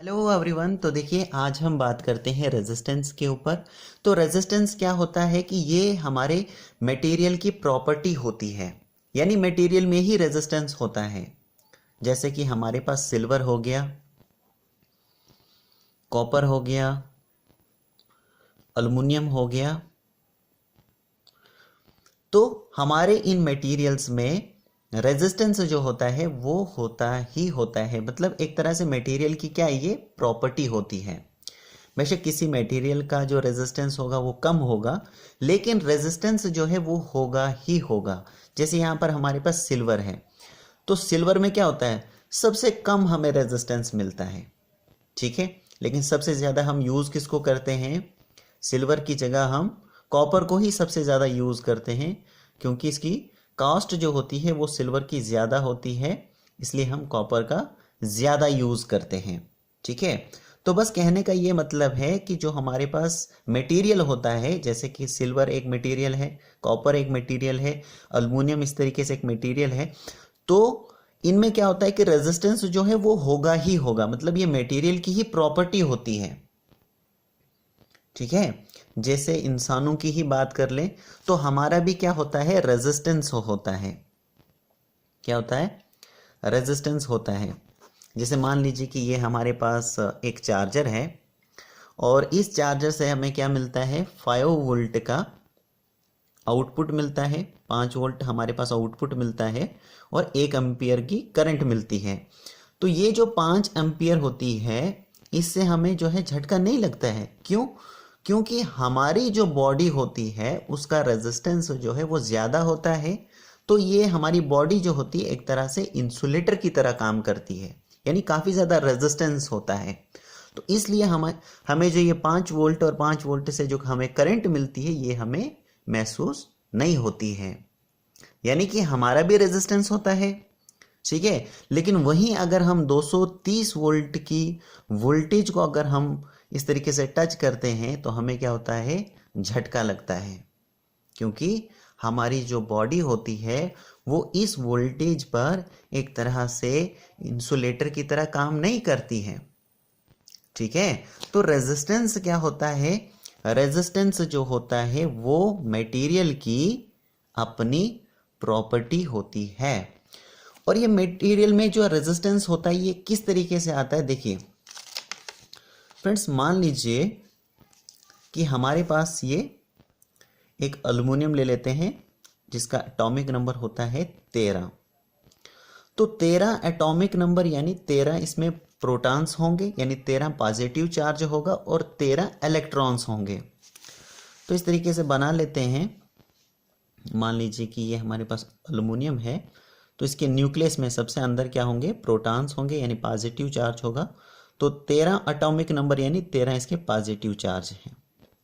Hello everyone. तो देखिए आज हम बात करते हैं रेजिस्टेंस के ऊपर। तो रेजिस्टेंस क्या होता है कि ये हमारे मटेरियल की प्रॉपर्टी होती है, यानी मटेरियल में ही रेजिस्टेंस होता है। जैसे कि हमारे पास सिल्वर हो गया, कॉपर हो गया, एल्युमिनियम हो गया। तो हमारे इन मटेरियल्स में रेजिस्टेंस जो होता है वो होता ही होता है, मतलब एक तरह से मटेरियल की क्या ये प्रॉपर्टी होती है। बेशक किसी मटेरियल का जो रेजिस्टेंस होगा वो कम होगा, लेकिन रेजिस्टेंस जो है वो होगा ही होगा। जैसे यहाँ पर हमारे पास सिल्वर है, तो सिल्वर में क्या होता है, सबसे कम हमें रेजिस्टेंस मिलता है, ठीक है। लेकिन सबसे ज़्यादा हम यूज़ किसको करते हैं, सिल्वर की जगह हम कॉपर को ही सबसे ज़्यादा यूज़ करते हैं, क्योंकि इसकी कॉस्ट जो होती है वो सिल्वर की ज़्यादा होती है, इसलिए हम कॉपर का ज़्यादा यूज़ करते हैं, ठीक है। तो बस कहने का ये मतलब है कि जो हमारे पास मटेरियल होता है, जैसे कि सिल्वर एक मटेरियल है, कॉपर एक मटेरियल है, एल्युमिनियम इस तरीके से एक मटेरियल है, तो इनमें क्या होता है कि रेजिस्टेंस जो है वो होगा ही होगा, मतलब ये मटेरियल की ही प्रॉपर्टी होती है, ठीक है। जैसे इंसानों की ही बात कर लें तो हमारा भी क्या होता है, रेजिस्टेंस होता है। क्या होता है, रेजिस्टेंस होता है। जैसे मान लीजिए कि ये हमारे पास एक चार्जर है, और इस चार्जर से हमें क्या मिलता है, 5 वोल्ट का आउटपुट मिलता है, 5 वोल्ट हमारे पास आउटपुट मिलता है, और 1 एम्पियर की करंट मिलती है। तो ये जो 5 एम्पियर होती है, इससे हमें जो है झटका नहीं लगता है। क्यों? क्योंकि हमारी जो बॉडी होती है उसका रेजिस्टेंस जो है वो ज़्यादा होता है। तो ये हमारी बॉडी जो होती है एक तरह से इंसुलेटर की तरह काम करती है, यानी काफ़ी ज़्यादा रेजिस्टेंस होता है। तो इसलिए हमें जो ये 5 वोल्ट और 5 वोल्ट से जो हमें करंट मिलती है ये हमें महसूस नहीं होती है, यानी कि हमारा भी रेजिस्टेंस होता है, ठीक है। लेकिन वहीं अगर हम 230 वोल्ट की वोल्टेज को अगर हम इस तरीके से टच करते हैं तो हमें क्या होता है, झटका लगता है, क्योंकि हमारी जो बॉडी होती है वो इस वोल्टेज पर एक तरह से इंसुलेटर की तरह काम नहीं करती है, ठीक है। तो रेजिस्टेंस क्या होता है, रेजिस्टेंस जो होता है वो मटेरियल की अपनी प्रॉपर्टी होती है। और ये मटेरियल में जो रेजिस्टेंस होता है ये किस तरीके से आता है, देखिए फ्रेंड्स, मान लीजिए कि हमारे पास ये एक एल्युमिनियम ले लेते हैं जिसका एटॉमिक नंबर होता है 13। तो 13 एटॉमिक नंबर यानी 13 इसमें प्रोटॉन्स होंगे, यानी 13 पॉजिटिव चार्ज होगा और 13 इलेक्ट्रॉन्स होंगे। तो इस तरीके से बना लेते हैं। मान लीजिए कि ये हमारे पास एल्युमिनियम है, तो इसके न्यूक्लियस में सबसे अंदर क्या होंगे, प्रोटॉन्स होंगे, यानी पॉजिटिव चार्ज होगा। तो 13 एटॉमिक नंबर यानी 13 इसके पॉजिटिव चार्ज हैं,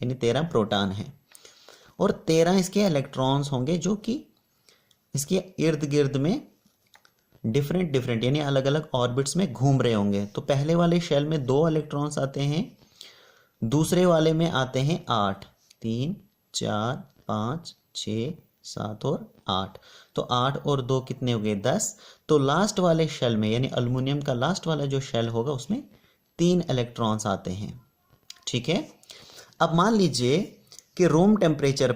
यानी 13 प्रोटॉन हैं, और 13 इसके इलेक्ट्रॉन्स होंगे जो कि इसके इर्द गिर्द में डिफरेंट यानी अलग अलग ऑर्बिट्स में घूम रहे होंगे। तो पहले वाले शेल में 2 इलेक्ट्रॉन्स आते हैं, दूसरे वाले में आते हैं 8, 3, 4, 5, 6, 7 और 8। तो 8 और 2 कितने हो गए, 10। तो लास्ट वाले शेल में यानी एल्युमिनियम का लास्ट वाला जो शेल होगा उसमें 3 इलेक्ट्रॉन्स आते हैं, ठीक है। अब मान लीजिए कि रूम टेम्परेचर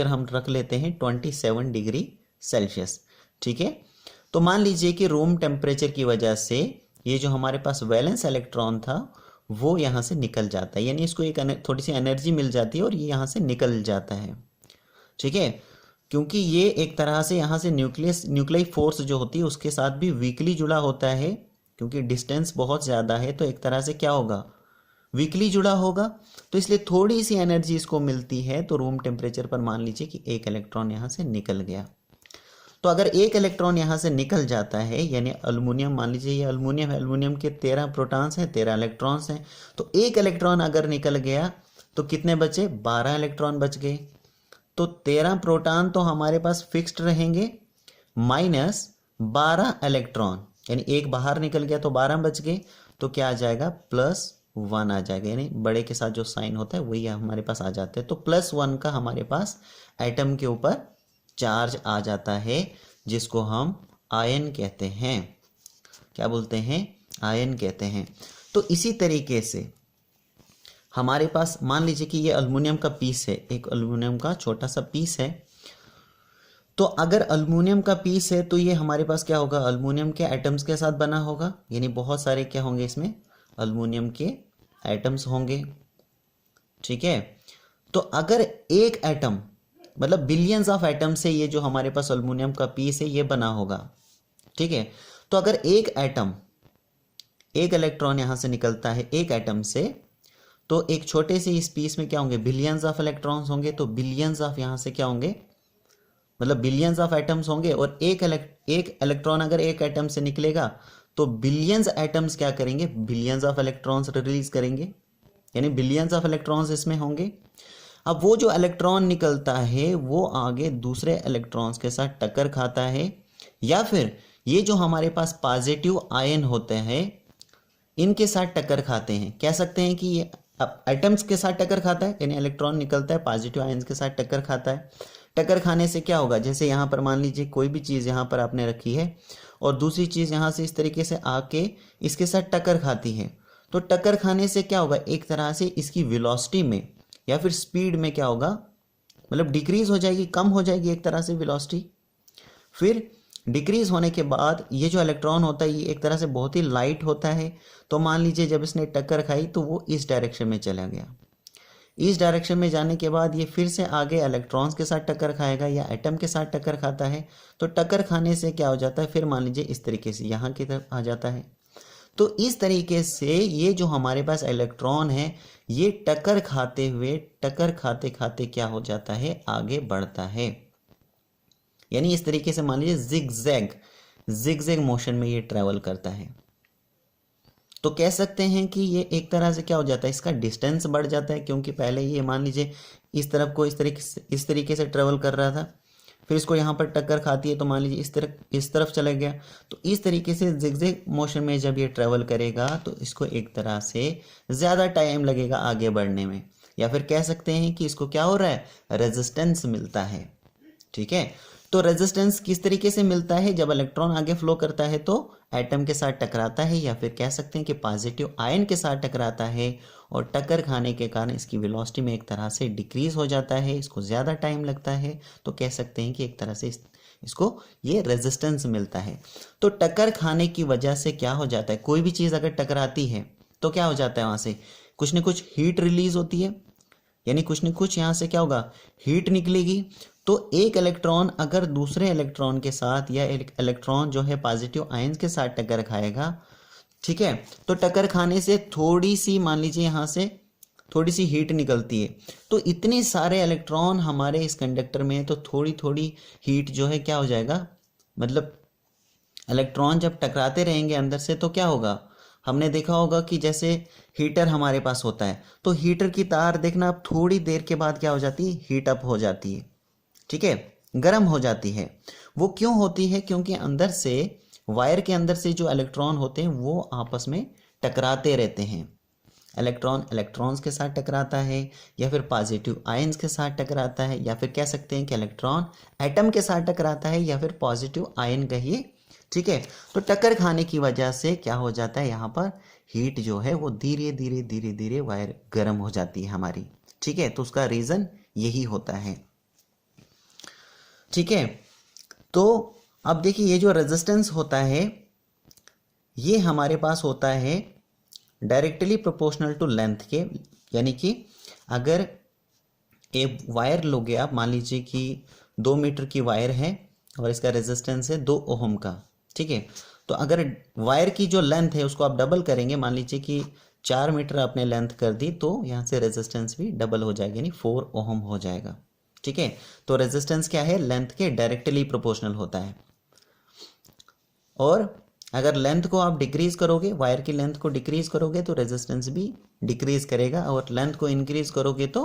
हम रख लेते हैं 27 डिग्री सेल्सियस, ठीक है। तो मान लीजिए कि रूम टेम्परेचर की वजह से ये जो हमारे पास वैलेंस इलेक्ट्रॉन था वो यहाँ से निकल जाता है, यानी इसको एक थोड़ी सी एनर्जी मिल जाती है और ये यहाँ से निकल जाता है, ठीक है। क्योंकि ये एक तरह से यहाँ से न्यूक्लियाई फोर्स जो होती है उसके साथ भी वीकली जुड़ा होता है, क्योंकि डिस्टेंस बहुत ज़्यादा है, तो एक तरह से क्या होगा, वीकली जुड़ा होगा। तो इसलिए थोड़ी सी एनर्जी इसको मिलती है। तो रूम टेम्परेचर पर मान लीजिए कि एक इलेक्ट्रॉन यहाँ से निकल गया। तो अगर एक इलेक्ट्रॉन यहाँ से निकल जाता है, यानी एल्युमिनियम, मान लीजिए ये एल्युमिनियम है, एल्युमिनियम के 13 प्रोटॉन्स हैं, 13 इलेक्ट्रॉन्स हैं, तो एक इलेक्ट्रॉन अगर निकल गया तो कितने बचे, 12 इलेक्ट्रॉन बच गए। तो 13 प्रोटॉन तो हमारे पास फिक्स्ड रहेंगे, माइनस 12 इलेक्ट्रॉन, यानी एक बाहर निकल गया तो 12 बच गए। तो क्या आ जाएगा, +1 आ जाएगा, यानी बड़े के साथ जो साइन होता है वही हमारे पास आ जाता है। तो +1 का हमारे पास एटम के ऊपर चार्ज आ जाता है, जिसको हम आयन कहते हैं। क्या बोलते हैं, आयन कहते हैं। तो इसी तरीके से हमारे पास मान लीजिए कि ये एल्युमिनियम का पीस है, एक एल्युमिनियम का छोटा सा पीस है। तो अगर एल्युमिनियम का पीस है तो ये हमारे पास क्या होगा, एल्युमिनियम के एटम्स के साथ बना होगा, यानी बहुत सारे क्या होंगे इसमें, एल्युमिनियम के एटम्स होंगे। ठीक है, तो अगर एक एटम मतलब बिलियंस ऑफ एटम से ये जो हमारे पास एल्युमिनियम का पीस है ये बना होगा। ठीक है, तो अगर एक एटम, एक इलेक्ट्रॉन यहां से निकलता है एक एटम से, तो एक छोटे से इस पीस में क्या होंगे, बिलियंस ऑफ इलेक्ट्रॉन्स होंगे। तो बिलियंस ऑफ यहां से क्या होंगे, मतलब बिलियंस ऑफ एटम्स होंगे। और एक इलेक्ट्रॉन अगर एक एटम से निकलेगा तो बिलियंस एटम्स क्या करेंगे, बिलियंस ऑफ इलेक्ट्रॉन्स रिलीज करेंगे, यानी बिलियंस ऑफ इलेक्ट्रॉन्स इसमें होंगे। अब वो जो इलेक्ट्रॉन निकलता है वो आगे दूसरे इलेक्ट्रॉन्स के साथ टक्कर खाता है, या फिर ये जो हमारे पास पॉजिटिव आयन होते हैं इनके साथ टक्कर खाते हैं। कह सकते हैं कि ये एटम्स के साथ टक्कर खाता है, यानी इलेक्ट्रॉन निकलता है पॉजिटिव आयन्स के साथ टक्कर खाता है। टक्कर खाने से क्या होगा, जैसे यहाँ पर मान लीजिए कोई भी चीज़ यहाँ पर आपने रखी है और दूसरी चीज़ यहाँ से इस तरीके से आके इसके साथ टक्कर खाती है। तो टक्कर खाने से क्या होगा, एक तरह से इसकी वेलोसिटी में या फिर स्पीड में क्या होगा, मतलब डिक्रीज हो जाएगी, कम हो जाएगी एक तरह से वेलोसिटी। फिर डिक्रीज होने के बाद ये जो इलेक्ट्रॉन होता है ये एक तरह से बहुत ही लाइट होता है। तो मान लीजिए जब इसने टक्कर खाई तो वो इस डायरेक्शन में चला गया। इस डायरेक्शन में जाने के बाद ये फिर से आगे इलेक्ट्रॉन्स के साथ टक्कर खाएगा या एटम के साथ टक्कर खाता है। तो टक्कर खाने से क्या हो जाता है, फिर मान लीजिए इस तरीके से यहाँ की तरफ आ जाता है। तो इस तरीके से ये जो हमारे पास इलेक्ट्रॉन है ये टक्कर खाते हुए, टक्कर खाते खाते क्या हो जाता है, आगे बढ़ता है। यानी इस तरीके से मान लीजिए जिगजैग मोशन में ये ट्रेवल करता है। तो कह सकते हैं कि ये एक तरह से क्या हो जाता है, इसका डिस्टेंस बढ़ जाता है, क्योंकि पहले ये मान लीजिए इस तरफ को इस तरीके से ट्रेवल कर रहा था, फिर इसको यहाँ पर टक्कर खाती है तो मान लीजिए इस तरफ चला गया। तो इस तरीके से जिगजैग मोशन में जब ये ट्रेवल करेगा तो इसको एक तरह से ज़्यादा टाइम लगेगा आगे बढ़ने में, या फिर कह सकते हैं कि इसको क्या हो रहा है, रेजिस्टेंस मिलता है। ठीक है, तो रेजिस्टेंस किस तरीके से मिलता है, जब इलेक्ट्रॉन आगे फ्लो करता है तो एटम के साथ टकराता है, या फिर कह सकते हैं कि पॉजिटिव आयन के साथ टकराता है, और टक्कर खाने के कारण इसकी वेलोसिटी में एक तरह से डिक्रीज हो जाता है, इसको ज़्यादा टाइम लगता है। तो कह सकते हैं कि एक तरह से इसको ये रेजिस्टेंस मिलता है। तो टक्कर खाने की वजह से क्या हो जाता है, कोई भी चीज़ अगर टकराती है तो क्या हो जाता है, वहाँ से कुछ न कुछ हीट रिलीज होती है, यानी कुछ न कुछ यहाँ से क्या होगा, हीट निकलेगी। तो एक इलेक्ट्रॉन अगर दूसरे इलेक्ट्रॉन के साथ, या एक इलेक्ट्रॉन जो है पॉजिटिव आयंस के साथ टक्कर खाएगा, ठीक है, तो टक्कर खाने से थोड़ी सी मान लीजिए यहाँ से थोड़ी सी हीट निकलती है। तो इतने सारे इलेक्ट्रॉन हमारे इस कंडक्टर में है, तो थोड़ी थोड़ी हीट जो है क्या हो जाएगा, मतलब इलेक्ट्रॉन जब टकराते रहेंगे अंदर से तो क्या होगा, हमने देखा होगा कि जैसे हीटर हमारे पास होता है तो हीटर की तार देखना अब थोड़ी देर के बाद क्या हो जाती है, हीट अप हो जाती है। ठीक है, गर्म हो जाती है। वो क्यों होती है, क्योंकि अंदर से वायर के अंदर से जो इलेक्ट्रॉन होते हैं वो आपस में टकराते रहते हैं। इलेक्ट्रॉन इलेक्ट्रॉन्स के साथ टकराता है, या फिर पॉजिटिव आयंस के साथ टकराता है, या फिर कह सकते हैं कि इलेक्ट्रॉन एटम के साथ टकराता है, या फिर पॉजिटिव आयन कहिए। ठीक है, तो टक्कर खाने की वजह से क्या हो जाता है, यहाँ पर हीट जो है वो धीरे धीरे धीरे धीरे वायर गर्म हो जाती है हमारी। ठीक है, तो उसका रीज़न यही होता है। ठीक है, तो अब देखिए ये जो रेजिस्टेंस होता है ये हमारे पास होता है डायरेक्टली प्रोपोर्शनल टू लेंथ के, यानी कि अगर एक वायर लोगे आप, मान लीजिए कि 2 मीटर की वायर है और इसका रेजिस्टेंस है 2 ओहम का। ठीक है, तो अगर वायर की जो लेंथ है उसको आप डबल करेंगे, मान लीजिए कि 4 मीटर आपने लेंथ कर दी, तो यहाँ से रेजिस्टेंस भी डबल हो जाएगी, यानी 4 ओहम हो जाएगा। ठीक है, तो रेजिस्टेंस क्या है, लेंथ के डायरेक्टली प्रोपोर्शनल होता है। और अगर लेंथ को आप डिक्रीज करोगे, वायर की लेंथ को डिक्रीज करोगे तो रेजिस्टेंस भी डिक्रीज करेगा, और लेंथ को इंक्रीज करोगे तो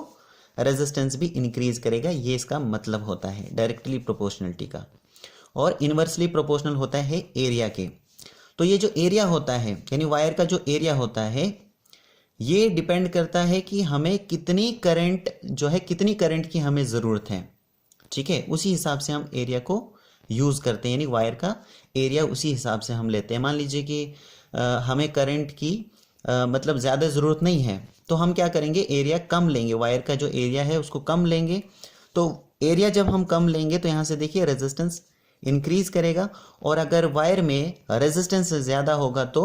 रेजिस्टेंस भी इंक्रीज करेगा। ये इसका मतलब होता है डायरेक्टली प्रोपोर्शनलिटी का। और इन्वर्सली प्रोपोर्शनल होता है एरिया के। तो ये जो एरिया होता है, यानी वायर का जो एरिया होता है, ये डिपेंड करता है कि हमें कितनी करंट जो है, कितनी करंट की हमें ज़रूरत है। ठीक है, उसी हिसाब से हम एरिया को यूज़ करते हैं, यानी वायर का एरिया उसी हिसाब से हम लेते हैं। मान लीजिए कि हमें करंट की मतलब ज़्यादा ज़रूरत नहीं है, तो हम क्या करेंगे, एरिया कम लेंगे, वायर का जो एरिया है उसको कम लेंगे। तो एरिया जब हम कम लेंगे तो यहाँ से देखिए रेजिस्टेंस इंक्रीज करेगा, और अगर वायर में रेजिस्टेंस ज़्यादा होगा तो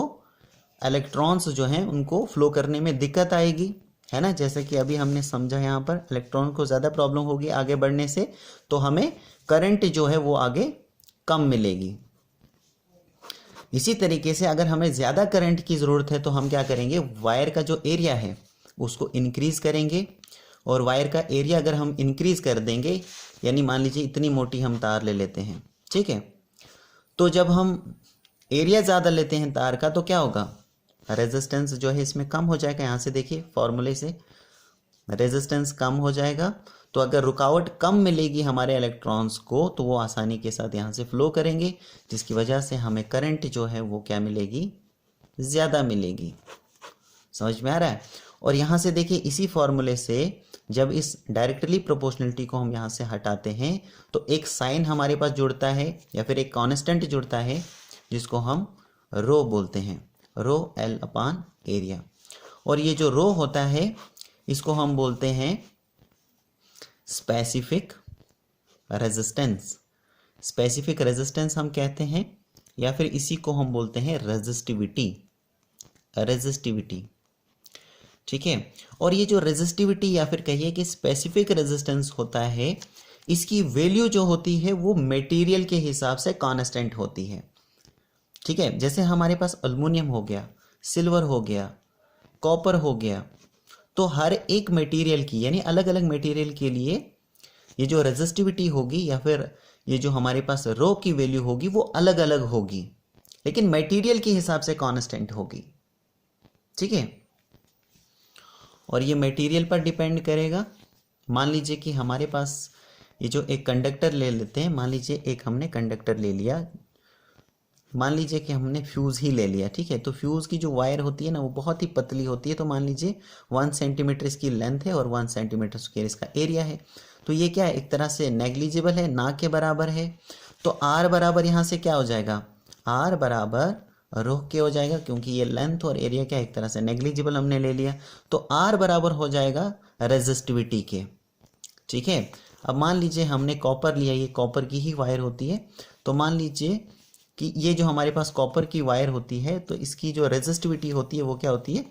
इलेक्ट्रॉन्स जो हैं उनको फ्लो करने में दिक्कत आएगी, है ना। जैसे कि अभी हमने समझा, यहाँ पर इलेक्ट्रॉन को ज़्यादा प्रॉब्लम होगी आगे बढ़ने से, तो हमें करंट जो है वो आगे कम मिलेगी। इसी तरीके से अगर हमें ज़्यादा करंट की ज़रूरत है तो हम क्या करेंगे, वायर का जो एरिया है उसको इंक्रीज़ करेंगे, और वायर का एरिया अगर हम इंक्रीज़ कर देंगे, यानी मान लीजिए इतनी मोटी हम तार ले लेते हैं, ठीक है, तो जब हम एरिया ज़्यादा लेते हैं तार का तो क्या होगा, रेजिस्टेंस जो है इसमें कम हो जाएगा। यहाँ से देखिए फॉर्मूले से रेजिस्टेंस कम हो जाएगा, तो अगर रुकावट कम मिलेगी हमारे इलेक्ट्रॉन्स को तो वो आसानी के साथ यहाँ से फ्लो करेंगे, जिसकी वजह से हमें करंट जो है वो क्या मिलेगी, ज़्यादा मिलेगी। समझ में आ रहा है। और यहाँ से देखिए इसी फॉर्मूले से जब इस डायरेक्टली प्रोपोर्शनलिटी को हम यहाँ से हटाते हैं तो एक साइन हमारे पास जुड़ता है, या फिर एक कांस्टेंट जुड़ता है जिसको हम रो बोलते हैं, रो एल अपान एरिया। और ये जो रो होता है इसको हम बोलते हैं स्पेसिफिक रेजिस्टेंस। स्पेसिफिक रेजिस्टेंस हम कहते हैं, या फिर इसी को हम बोलते हैं रेजिस्टिविटी, रेजिस्टिविटी, ठीक है। और ये जो रेजिस्टिविटी या फिर कहिए कि स्पेसिफिक रेजिस्टेंस होता है, इसकी वैल्यू जो होती है वो मटेरियल के हिसाब से कांस्टेंट होती है, ठीक है। जैसे हमारे पास एल्युमिनियम हो गया, सिल्वर हो गया, कॉपर हो गया, तो हर एक मटेरियल की यानी अलग अलग मटेरियल के लिए ये जो रेजिस्टिविटी होगी या फिर ये जो हमारे पास रो की वैल्यू होगी वो अलग अलग होगी, लेकिन मटेरियल के हिसाब से कांस्टेंट होगी, ठीक है। और ये मटेरियल पर डिपेंड करेगा। मान लीजिए कि हमारे पास ये जो एक कंडक्टर ले लेते हैं, मान लीजिए एक हमने कंडक्टर ले लिया, मान लीजिए कि हमने फ्यूज़ ही ले लिया, ठीक है। तो फ्यूज़ की जो वायर होती है ना वो बहुत ही पतली होती है, तो मान लीजिए 1 सेंटीमीटर इसकी लेंथ है और 1 सेंटीमीटर स्क्वायर इसका एरिया है, तो ये क्या है, एक तरह से नेग्लिजिबल है, ना के बराबर है। तो आर बराबर यहाँ से क्या हो जाएगा, आर बराबर रो के हो जाएगा, क्योंकि ये लेंथ और एरिया क्या एक तरह से नेग्लिजिबल हमने ले लिया, तो आर बराबर हो जाएगा रेजिस्टिविटी के, ठीक है। अब मान लीजिए हमने कॉपर लिया, ये कॉपर की ही वायर होती है, तो मान लीजिए कि ये जो हमारे पास कॉपर की वायर होती है तो इसकी जो रेजिस्टिविटी होती है वो क्या होती है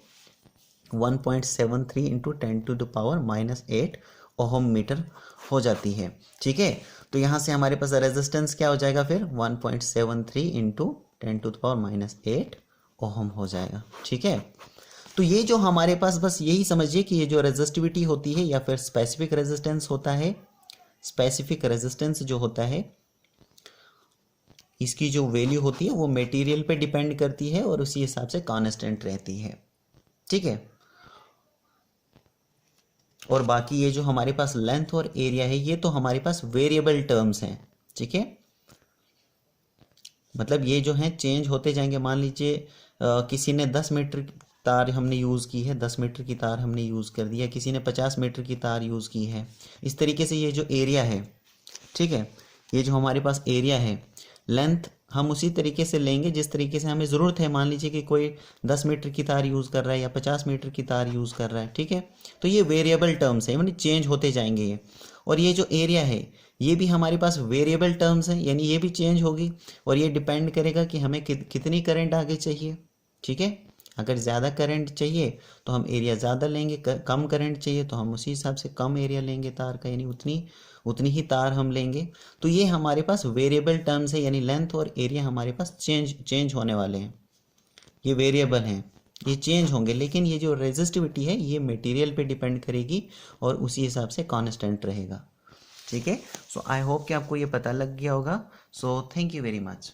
1.73 इंटू 10⁻⁻8 ओहम मीटर हो जाती है, ठीक है। तो यहाँ से हमारे पास रेजिस्टेंस क्या हो जाएगा फिर 1.73 इंटू 10⁻8 ओहम हो जाएगा, ठीक है। तो ये जो हमारे पास, बस यही समझिए कि ये जो रेजिस्टिविटी होती है या फिर स्पेसिफिक रेजिस्टेंस होता है, स्पेसिफिक रेजिस्टेंस जो होता है इसकी जो वैल्यू होती है वो मटेरियल पे डिपेंड करती है और उसी हिसाब से कांस्टेंट रहती है, ठीक है। और बाकी ये जो हमारे पास लेंथ और एरिया है ये तो हमारे पास वेरिएबल टर्म्स हैं, ठीक है। मतलब ये जो हैं चेंज होते जाएंगे। मान लीजिए किसी ने 10 मीटर तार हमने यूज़ की है, 10 मीटर की तार हमने यूज़ कर दिया, किसी ने 50 मीटर की तार यूज़ की है। इस तरीके से ये जो एरिया है, ठीक है, ये जो हमारे पास एरिया है, लेंथ हम उसी तरीके से लेंगे जिस तरीके से हमें ज़रूरत है। मान लीजिए कि कोई 10 मीटर की तार यूज़ कर रहा है या 50 मीटर की तार यूज़ कर रहा है, ठीक है। तो ये वेरिएबल टर्म्स है, यानी चेंज होते जाएंगे ये। और ये जो एरिया है ये भी हमारे पास वेरिएबल टर्म्स है, यानी ये भी चेंज होगी और ये डिपेंड करेगा कि हमें कितनी करंट आगे चाहिए, ठीक है। अगर ज़्यादा करंट चाहिए तो हम एरिया ज़्यादा लेंगे, कम करंट चाहिए तो हम उसी हिसाब से कम एरिया लेंगे तार का, यानी उतनी ही तार हम लेंगे। तो ये हमारे पास वेरिएबल टर्म्स है, यानी लेंथ और एरिया हमारे पास चेंज होने वाले हैं, ये वेरिएबल हैं, ये चेंज होंगे। लेकिन ये जो रेजिस्टिविटी है ये मटेरियल पे डिपेंड करेगी और उसी हिसाब से कांस्टेंट रहेगा, ठीक है। सो आई होप कि आपको ये पता लग गया होगा। So thank you very much.